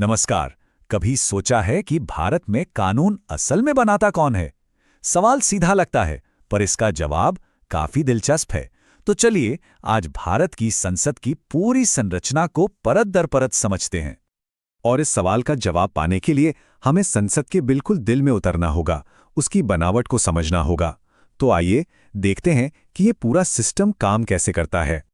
नमस्कार। कभी सोचा है कि भारत में कानून असल में बनाता कौन है? सवाल सीधा लगता है, पर इसका जवाब काफी दिलचस्प है। तो चलिए आज भारत की संसद की पूरी संरचना को परत दर परत समझते हैं। और इस सवाल का जवाब पाने के लिए हमें संसद के बिल्कुल दिल में उतरना होगा, उसकी बनावट को समझना होगा। तो आइए देखते हैं कि ये पूरा सिस्टम काम कैसे करता है।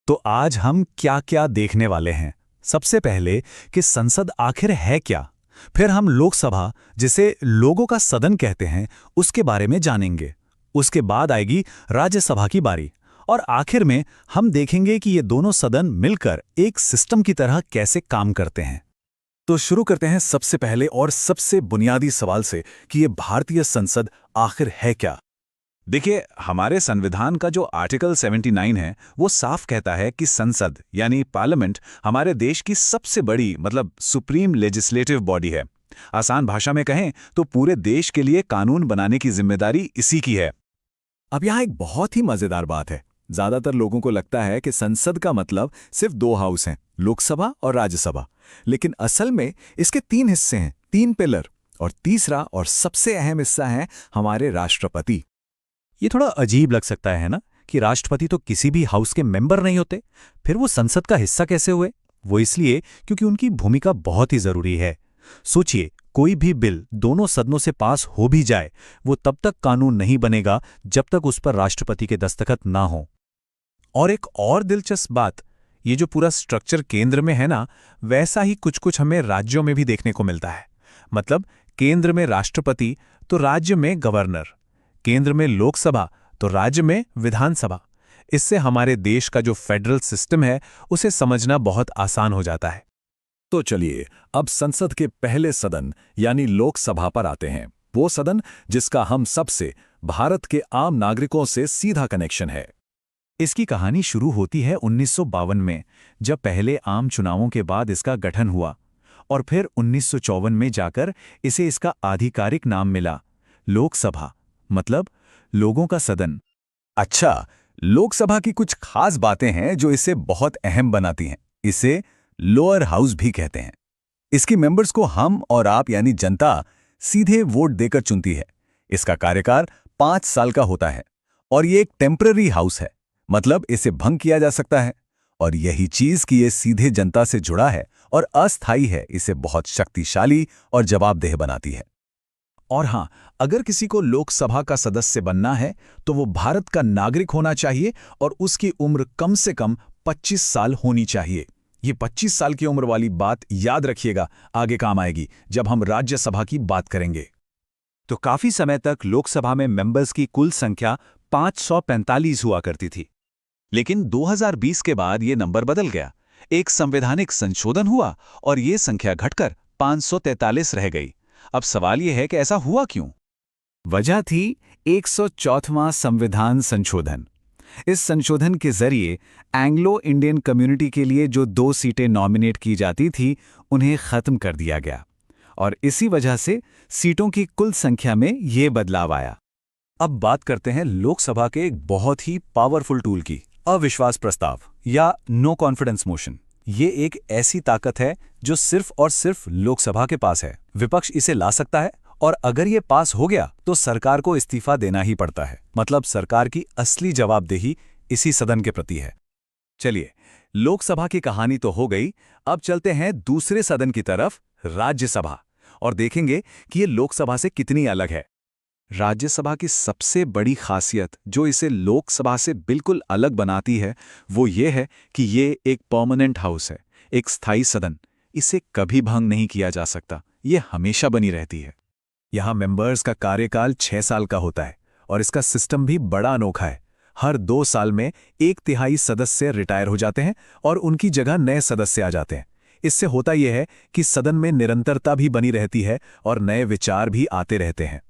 तो आज हम क्या-क्या देखने वाले हैं। सबसे पहले कि संसद आखिर है क्या, फिर हम लोकसभा, जिसे लोगों का सदन कहते हैं, उसके बारे में जानेंगे। उसके बाद आएगी राज्यसभा की बारी, और आखिर में हम देखेंगे कि ये दोनों सदन मिलकर एक सिस्टम की तरह कैसे काम करते हैं। तो शुरू करते हैं सबसे पहले और सबसे बुनियादी सवाल से कि ये भारतीय संसद आखिर है क्या। देखिए, हमारे संविधान का जो आर्टिकल 79 है वो साफ कहता है कि संसद यानी पार्लियामेंट हमारे देश की सबसे बड़ी सुप्रीम लेजिस्लेटिव बॉडी है। आसान भाषा में कहें तो पूरे देश के लिए कानून बनाने की जिम्मेदारी इसी की है। अब यहाँ एक बहुत ही मजेदार बात है। ज्यादातर लोगों को लगता है कि संसद का मतलब सिर्फ दो हाउस हैं, लोकसभा और राज्यसभा। लेकिन असल में इसके तीन हिस्से हैं, तीन पिलर, और तीसरा और सबसे अहम हिस्सा है हमारे राष्ट्रपति। ये थोड़ा अजीब लग सकता है ना, कि राष्ट्रपति तो किसी भी हाउस के मेंबर नहीं होते, फिर वो संसद का हिस्सा कैसे हुए? वो इसलिए क्योंकि उनकी भूमिका बहुत ही जरूरी है। सोचिए, कोई भी बिल दोनों सदनों से पास हो भी जाए, वो तब तक कानून नहीं बनेगा जब तक उस पर राष्ट्रपति के दस्तखत ना हो। और एक और दिलचस्प बात, ये जो पूरा स्ट्रक्चर केंद्र में है ना, वैसा ही कुछ कुछ हमें राज्यों में भी देखने को मिलता है। केंद्र में राष्ट्रपति तो राज्य में गवर्नर, केंद्र में लोकसभा तो राज्य में विधानसभा। इससे हमारे देश का जो फेडरल सिस्टम है उसे समझना बहुत आसान हो जाता है। तो चलिए अब संसद के पहले सदन यानी लोकसभा पर आते हैं। वो सदन जिसका हम सबसे, भारत के आम नागरिकों से सीधा कनेक्शन है। इसकी कहानी शुरू होती है 1952 में, जब पहले आम चुनावों के बाद इसका गठन हुआ, और फिर 1954 में जाकर इसे इसका आधिकारिक नाम मिला, लोकसभा, मतलब लोगों का सदन। अच्छा, लोकसभा की कुछ खास बातें हैं जो इसे बहुत अहम बनाती हैं। इसे लोअर हाउस भी कहते हैं। इसकी मेंबर्स को हम और आप यानी जनता सीधे वोट देकर चुनती है। इसका कार्यकाल 5 साल का होता है, और ये एक टेम्पररी हाउस है, मतलब इसे भंग किया जा सकता है। और यही चीज कि ये सीधे जनता से जुड़ा है और अस्थायी है, इसे बहुत शक्तिशाली और जवाबदेह बनाती है। और हां, अगर किसी को लोकसभा का सदस्य बनना है तो वो भारत का नागरिक होना चाहिए और उसकी उम्र कम से कम 25 साल होनी चाहिए। ये 25 साल की उम्र वाली बात याद रखिएगा, आगे काम आएगी जब हम राज्यसभा की बात करेंगे। तो काफी समय तक लोकसभा में मेंबर्स की कुल संख्या 545 हुआ करती थी। लेकिन 2020 के बाद ये नंबर बदल गया। एक संवैधानिक संशोधन हुआ और ये संख्या घटकर 543 रह गई। अब सवाल यह है कि ऐसा हुआ क्यों? वजह थी 104वां संविधान संशोधन। इस संशोधन के जरिए एंग्लो इंडियन कम्युनिटी के लिए जो 2 सीटें नॉमिनेट की जाती थी, उन्हें खत्म कर दिया गया, और इसी वजह से सीटों की कुल संख्या में ये बदलाव आया। अब बात करते हैं लोकसभा के एक बहुत ही पावरफुल टूल की, अविश्वास प्रस्ताव या नो कॉन्फिडेंस मोशन। ये एक ऐसी ताकत है जो सिर्फ और सिर्फ लोकसभा के पास है। विपक्ष इसे ला सकता है, और अगर ये पास हो गया तो सरकार को इस्तीफा देना ही पड़ता है। मतलब सरकार की असली जवाबदेही इसी सदन के प्रति है। चलिए, लोकसभा की कहानी तो हो गई, अब चलते हैं दूसरे सदन की तरफ, राज्यसभा, और देखेंगे कि ये लोकसभा से कितनी अलग है। राज्यसभा की सबसे बड़ी खासियत जो इसे लोकसभा से बिल्कुल अलग बनाती है, वो ये है कि ये एक परमानेंट हाउस है, एक स्थायी सदन। इसे कभी भंग नहीं किया जा सकता, ये हमेशा बनी रहती है। यहाँ मेंबर्स का कार्यकाल 6 साल का होता है, और इसका सिस्टम भी बड़ा अनोखा है। हर 2 साल में 1/3 सदस्य रिटायर हो जाते हैं और उनकी जगह नए सदस्य आ जाते हैं। इससे होता यह है कि सदन में निरंतरता भी बनी रहती है और नए विचार भी आते रहते हैं।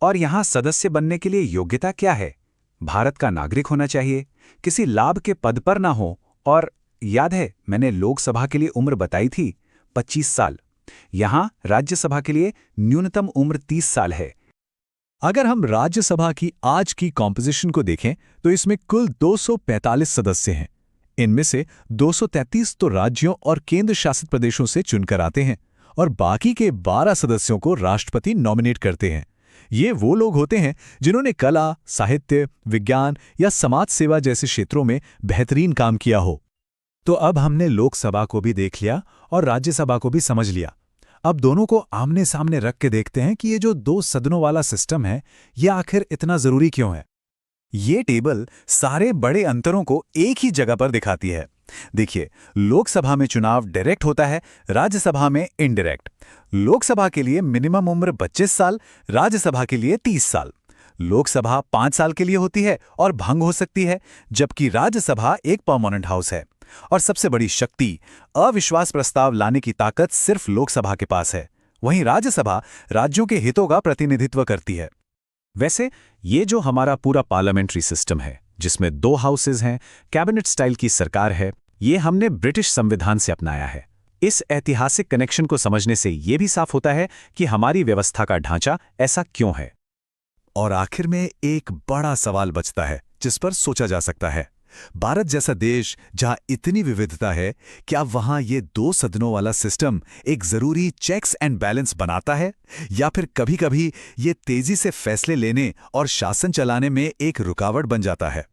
और यहाँ सदस्य बनने के लिए योग्यता क्या है? भारत का नागरिक होना चाहिए, किसी लाभ के पद पर ना हो, और याद है मैंने लोकसभा के लिए उम्र बताई थी, 25 साल। यहाँ राज्यसभा के लिए न्यूनतम उम्र 30 साल है। अगर हम राज्यसभा की आज की कॉम्पोजिशन को देखें तो इसमें कुल 245 सदस्य हैं। इनमें से 233 तो राज्यों और केंद्र शासित प्रदेशों से चुनकर आते हैं और बाकी के 12 सदस्यों को राष्ट्रपति नॉमिनेट करते हैं। ये वो लोग होते हैं जिन्होंने कला, साहित्य, विज्ञान या समाज सेवा जैसे क्षेत्रों में बेहतरीन काम किया हो। तो अब हमने लोकसभा को भी देख लिया और राज्यसभा को भी समझ लिया। अब दोनों को आमने सामने रख के देखते हैं कि ये जो दो सदनों वाला सिस्टम है, ये आखिर इतना जरूरी क्यों है। ये टेबल सारे बड़े अंतरों को एक ही जगह पर दिखाती है। देखिए, लोकसभा में चुनाव डायरेक्ट होता है, राज्यसभा में इनडायरेक्ट। लोकसभा के लिए मिनिमम उम्र 25 साल, राज्यसभा के लिए 30 साल। लोकसभा 5 साल के लिए होती है और भंग हो सकती है, जबकि राज्यसभा एक परमानेंट हाउस है। और सबसे बड़ी शक्ति, अविश्वास प्रस्ताव लाने की ताकत सिर्फ लोकसभा के पास है। वहीं राज्यसभा राज्यों के हितों का प्रतिनिधित्व करती है। वैसे ये जो हमारा पूरा पार्लियामेंट्री सिस्टम है, जिसमें 2 हाउसेज हैं, कैबिनेट स्टाइल की सरकार है, ये हमने ब्रिटिश संविधान से अपनाया है। इस ऐतिहासिक कनेक्शन को समझने से ये भी साफ होता है कि हमारी व्यवस्था का ढांचा ऐसा क्यों है। और आखिर में एक बड़ा सवाल बचता है जिस पर सोचा जा सकता है। भारत जैसा देश जहां इतनी विविधता है, क्या वहां ये 2 सदनों वाला सिस्टम एक जरूरी चेक्स एंड बैलेंस बनाता है, या फिर कभी-कभी ये तेजी से फैसले लेने और शासन चलाने में एक रुकावट बन जाता है।